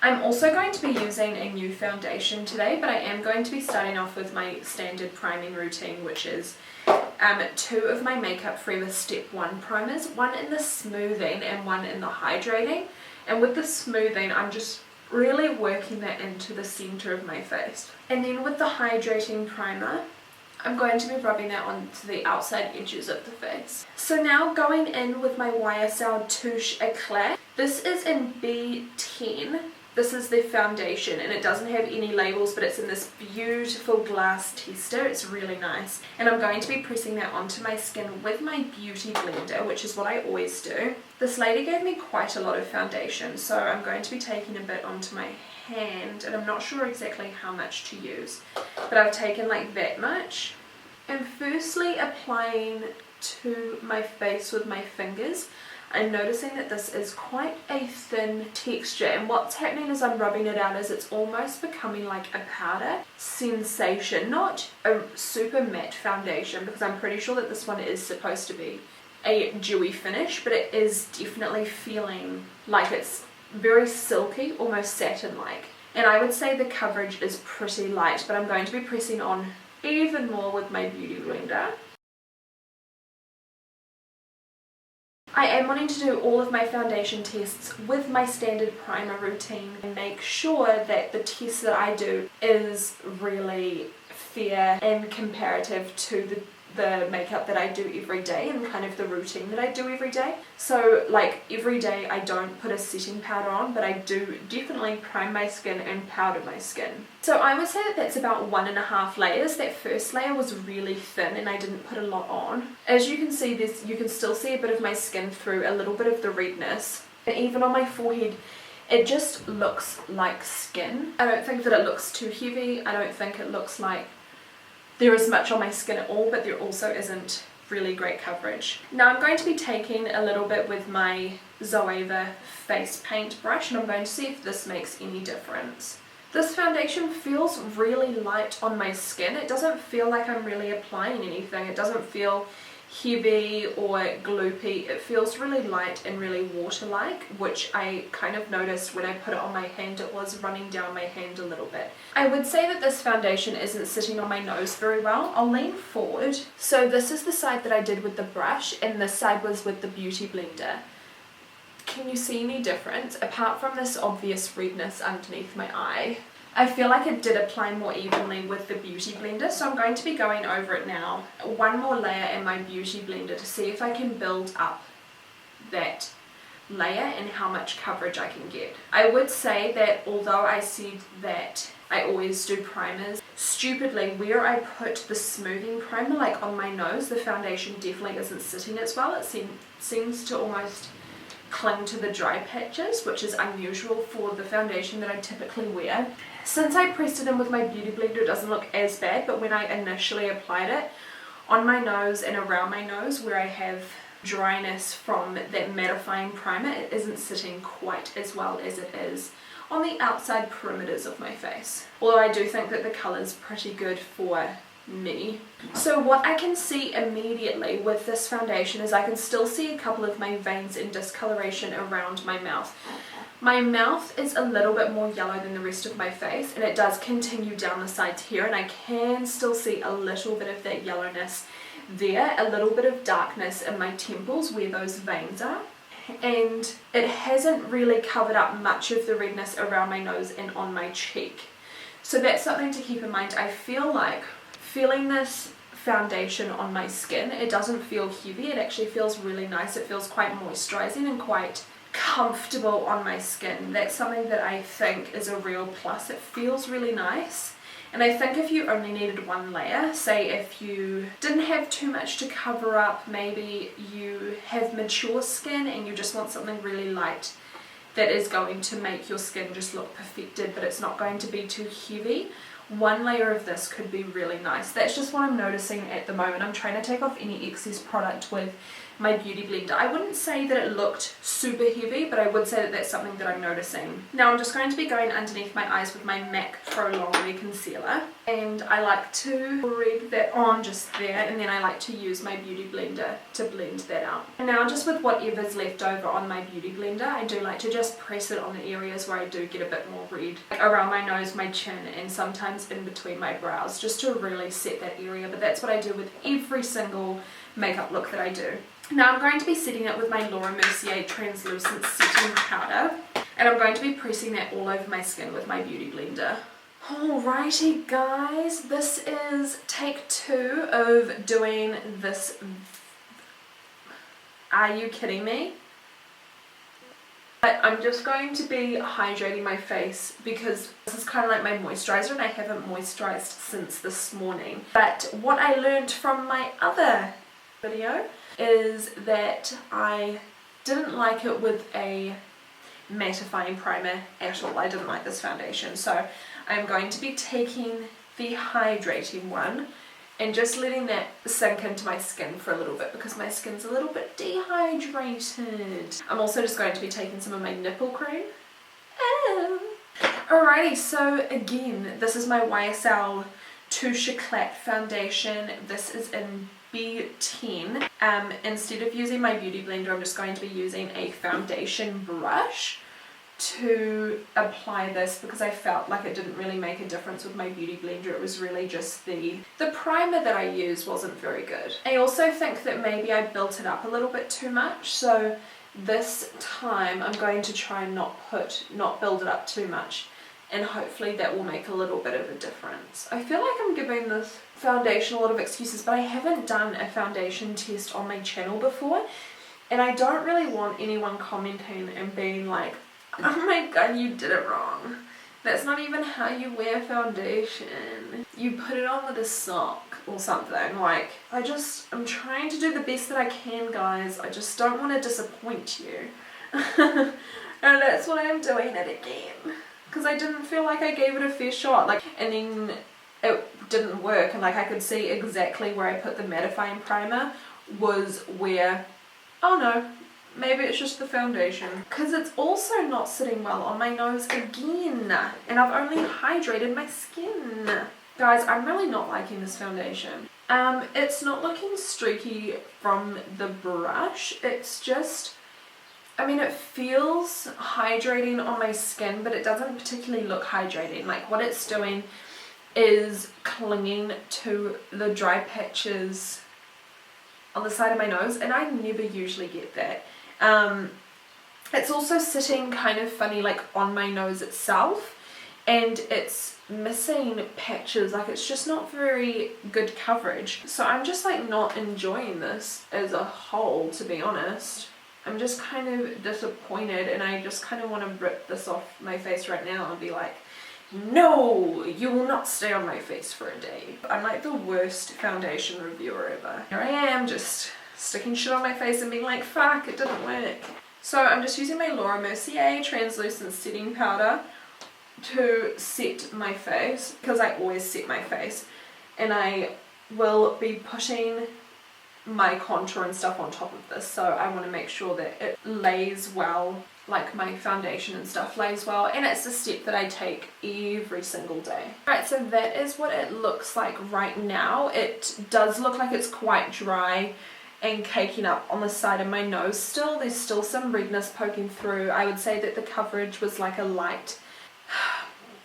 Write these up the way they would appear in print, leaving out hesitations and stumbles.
I'm also going to be using a new foundation today, but I am going to be starting off with my standard priming routine, which is 2 of my Makeup Forever Step 1 primers, one in the smoothing and one in the hydrating. And with the smoothing, I'm just really working that into the center of my face. And then with the hydrating primer, I'm going to be rubbing that onto the outside edges of the face. So now going in with my YSL Touche Éclat. This is in B10. This is the foundation, and it doesn't have any labels, but it's in this beautiful glass tester. It's really nice. And I'm going to be pressing that onto my skin with my beauty blender, which is what I always do. This lady gave me quite a lot of foundation, so I'm going to be taking a bit onto my hand, and I'm not sure exactly how much to use, but I've taken like that much. And firstly applying to my face with my fingers, I'm noticing that this is quite a thin texture, and what's happening as I'm rubbing it out is it's almost becoming like a powder sensation, not a super matte foundation, because I'm pretty sure that this one is supposed to be a dewy finish, but it is definitely feeling like it's very silky, almost satin-like. And I would say the coverage is pretty light, but I'm going to be pressing on even more with my beauty blender. I am wanting to do all of my foundation tests with my standard primer routine and make sure that the test that I do is really fair and comparative to the makeup that I do every day and kind of the routine that I do every day. So like every day I don't put a setting powder on, but I do definitely prime my skin and powder my skin. So I would say that that's about 1.5 layers. That first layer was really thin and I didn't put a lot on. As you can see, you can still see a bit of my skin through a little bit of the redness. And even on my forehead, it just looks like skin. I don't think that it looks too heavy. I don't think it looks like there is much on my skin at all, but there also isn't really great coverage. Now I'm going to be taking a little bit with my Zoeva face paint brush, and I'm going to see if this makes any difference. This foundation feels really light on my skin. It doesn't feel like I'm really applying anything. It doesn't feel heavy or gloopy. It feels really light and really water-like, which I kind of noticed when I put it on my hand. It was running down my hand a little bit. I would say that this foundation isn't sitting on my nose very well. I'll lean forward. So this is the side that I did with the brush, and this side was with the beauty blender. Can you see any difference apart from this obvious redness underneath my eye? I feel like it did apply more evenly with the beauty blender, so I'm going to be going over it now, one more layer in my beauty blender, to see if I can build up that layer and how much coverage I can get. I would say that although I said that I always do primers, stupidly where I put the smoothing primer, like on my nose, the foundation definitely isn't sitting as well. It seems to almost cling to the dry patches, which is unusual for the foundation that I typically wear. Since I pressed it in with my beauty blender, it doesn't look as bad, but when I initially applied it on my nose and around my nose where I have dryness from that mattifying primer, it isn't sitting quite as well as it is on the outside perimeters of my face. Although I do think that the colour's pretty good for me. So what I can see immediately with this foundation is I can still see a couple of my veins and discoloration around my mouth. My mouth is a little bit more yellow than the rest of my face, and it does continue down the sides here, and I can still see a little bit of that yellowness there, a little bit of darkness in my temples where those veins are. And it hasn't really covered up much of the redness around my nose and on my cheek. So that's something to keep in mind. I feel like feeling this foundation on my skin, it doesn't feel heavy, it actually feels really nice. It feels quite moisturizing and quite comfortable on my skin. That's something that I think is a real plus. It feels really nice. And I think if you only needed one layer, say if you didn't have too much to cover up, maybe you have mature skin and you just want something really light that is going to make your skin just look perfected, but it's not going to be too heavy, one layer of this could be really nice. That's just what I'm noticing at the moment. I'm trying to take off any excess product with my Beauty Blender. I wouldn't say that it looked super heavy, but I would say that that's something that I'm noticing. Now I'm just going to be going underneath my eyes with my MAC Pro Longwear Concealer, and I like to spread that on just there, and then I like to use my Beauty Blender to blend that out. And now just with whatever's left over on my Beauty Blender, I do like to just press it on the areas where I do get a bit more red, like around my nose, my chin, and sometimes in between my brows, just to really set that area. But that's what I do with every single makeup look that I do. Now I'm going to be setting it with my Laura Mercier translucent setting powder, and I'm going to be pressing that all over my skin with my Beauty Blender. Alrighty guys, this is take 2 of doing this. Are you kidding me? But I'm just going to be hydrating my face because this is kind of like my moisturizer, and I haven't moisturized since this morning. But what I learned from my other video is that I didn't like it with a mattifying primer at all. I didn't like this foundation, so I'm going to be taking the hydrating one and just letting that sink into my skin for a little bit because my skin's a little bit dehydrated. I'm also just going to be taking some of my nipple cream. Alrighty, so again, this is my YSL Touche Éclat foundation. This is in B10. Instead of using my Beauty Blender, I'm just going to be using a foundation brush to apply this because I felt like it didn't really make a difference with my Beauty Blender. It was really just the primer that I used wasn't very good. I also think that maybe I built it up a little bit too much, so this time I'm going to try and not build it up too much, and hopefully that will make a little bit of a difference. I feel like I'm giving this foundation a lot of excuses, but I haven't done a foundation test on my channel before, and I don't really want anyone commenting and being like, oh my god, you did it wrong. That's not even how you wear foundation. You put it on with a sock or something. Like, I'm trying to do the best that I can, guys. I just don't want to disappoint you. And that's why I'm doing it again. Because I didn't feel like I gave it a fair shot. Like, and then it didn't work, and like I could see exactly where I put the mattifying primer was where, oh no, maybe it's just the foundation. Because it's also not sitting well on my nose again. And I've only hydrated my skin. Guys, I'm really not liking this foundation. It's not looking streaky from the brush. It's just, I mean, it feels hydrating on my skin, but it doesn't particularly look hydrating. Like, what it's doing is clinging to the dry patches on the side of my nose, and I never usually get that. It's also sitting kind of funny like on my nose itself, and it's missing patches. Like, it's just not very good coverage. So I'm just like not enjoying this as a whole, to be honest. I'm just kind of disappointed, and I just kind of want to rip this off my face right now and be like, no, you will not stay on my face for a day. I'm like the worst foundation reviewer ever. Here I am, just sticking shit on my face and being like, fuck, it didn't work. So I'm just using my Laura Mercier translucent setting powder to set my face, because I always set my face, and I will be putting my contour and stuff on top of this, so I want to make sure that it lays well, like my foundation and stuff lays well, and it's a step that I take every single day. Alright, so that is what it looks like right now. It does look like it's quite dry and caking up on the side of my nose still. There's still some redness poking through. I would say that the coverage was like a light,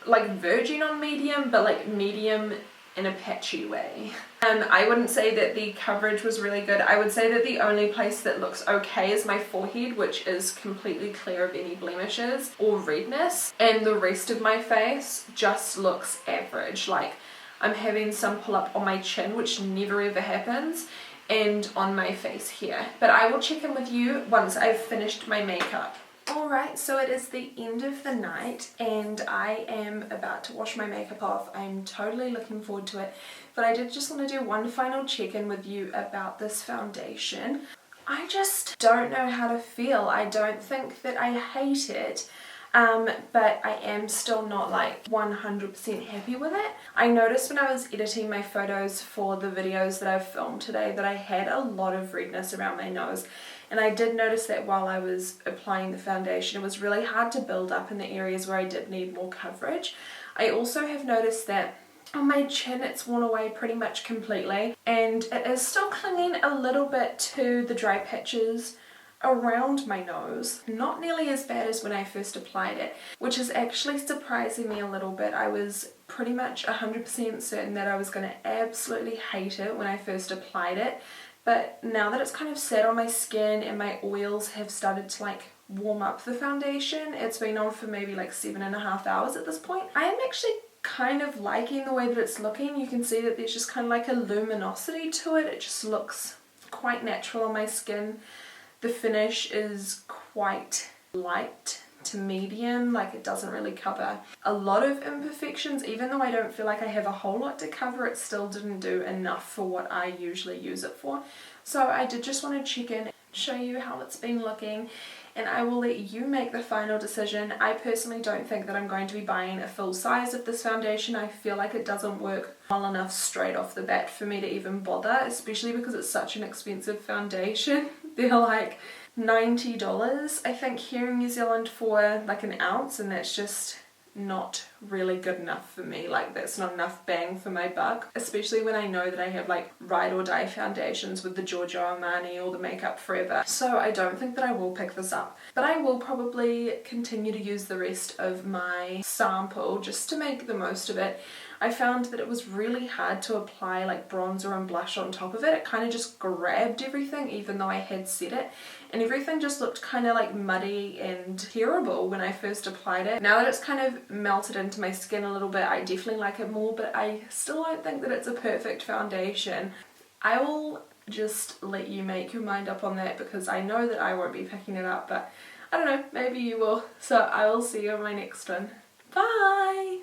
like virgin on medium, but like medium in a patchy way. I wouldn't say that the coverage was really good. I would say that the only place that looks okay is my forehead, which is completely clear of any blemishes or redness, and the rest of my face just looks average. Like, I'm having some pull up on my chin, which never ever happens, and on my face here. But I will check in with you once I've finished my makeup. Alright, so it is the end of the night and I am about to wash my makeup off. I'm totally looking forward to it, but I did just want to do one final check-in with you about this foundation. I just don't know how to feel. I don't think that I hate it. but I am still not like 100% happy with it. I noticed when I was editing my photos for the videos that I've filmed today that I had a lot of redness around my nose, and I did notice that while I was applying the foundation it was really hard to build up in the areas where I did need more coverage. I also have noticed that on my chin it's worn away pretty much completely, and it is still clinging a little bit to the dry patches around my nose. Not nearly as bad as when I first applied it, which is actually surprising me a little bit. I was pretty much 100% certain that I was going to absolutely hate it when I first applied it, but now that it's kind of sat on my skin and my oils have started to like warm up the foundation, it's been on for maybe like 7.5 hours at this point, I am actually kind of liking the way that it's looking. You can see that there's just kind of like a luminosity to it. It just looks quite natural on my skin. The finish is quite light to medium, like it doesn't really cover a lot of imperfections. Even though I don't feel like I have a whole lot to cover, it still didn't do enough for what I usually use it for. So I did just want to check in, show you how it's been looking, and I will let you make the final decision. I personally don't think that I'm going to be buying a full size of this foundation. I feel like it doesn't work well enough straight off the bat for me to even bother, especially because it's such an expensive foundation. They're like $90 I think here in New Zealand for like an ounce, and that's just not really good enough for me. Like that's not enough bang for my buck, especially when I know that I have like ride or die foundations with the Giorgio Armani or the Makeup Forever. So I don't think that I will pick this up, but I will probably continue to use the rest of my sample just to make the most of it. I found that it was really hard to apply like bronzer and blush on top of it. It kind of just grabbed everything even though I had set it, and everything just looked kind of like muddy and terrible when I first applied it. Now that it's kind of melted into my skin a little bit, I definitely like it more, but I still don't think that it's a perfect foundation. I will just let you make your mind up on that because I know that I won't be picking it up, but I don't know, maybe you will. So I will see you on my next one. Bye!